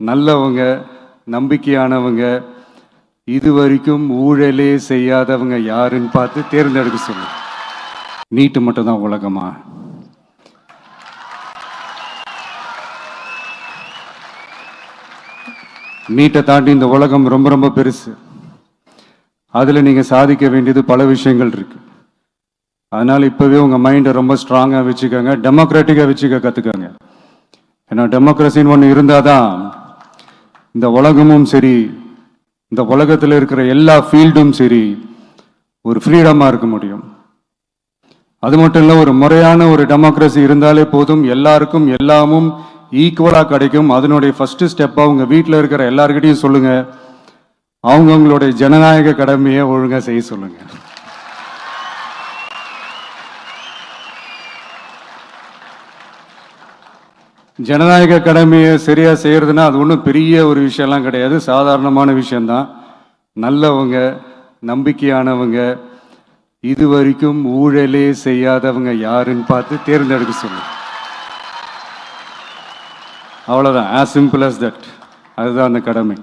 நல்லவங்க, நம்பிக்கையானவங்க, இதுவரைக்கும் ஊழலே செய்யாதவங்க யாருன்னு பார்த்து தேர்ந்தெடுக்க சொல்லு. நீட்டு மட்டும் தான் உலகமா? நீட்டை தாண்டி இந்த உலகம் ரொம்ப ரொம்ப பெருசு. அதில் நீங்கள் சாதிக்க வேண்டியது பல விஷயங்கள் இருக்கு. அதனால இப்போவே உங்கள் மைண்டை ரொம்ப ஸ்ட்ராங்காக வச்சுக்கோங்க, டெமோக்ராட்டிக்காக வச்சுக்க கற்றுக்கோங்க. ஏன்னா டெமோக்ரஸின்னு ஒன்று இருந்தால் தான் இந்த உலகமும் சரி, இந்த உலகத்தில் இருக்கிற எல்லா ஃபீல்டும் சரி, ஒரு ஃப்ரீடமாக இருக்க முடியும். அது மட்டும் இல்லை, ஒரு முறையான ஒரு டெமோக்ரஸி இருந்தாலே போதும், எல்லாருக்கும் எல்லாமும் ஈக்குவலாக கிடைக்கும். அதனுடைய ஃபர்ஸ்ட் ஸ்டெப்பாக உங்கள் வீட்டில் இருக்கிற எல்லாருக்கிட்டையும் சொல்லுங்க, அவங்கவுங்களுடைய ஜனநாயக கடமையை ஒழுங்காக செய்ய சொல்லுங்க. ஜனநாயக கடமையை சரியா செய்யறதுன்னா அது ஒன்றும் பெரிய ஒரு விஷயம்லாம் கிடையாது, சாதாரணமான விஷயம்தான். நல்லவங்க, நம்பிக்கையானவங்க, இதுவரைக்கும் ஊழலே செய்யாதவங்க யாருன்னு பார்த்து தேர்ந்தெடுக்க சொல்லு. அவ்வளோதான், as simple as that. அதுதான் அந்த கடமை.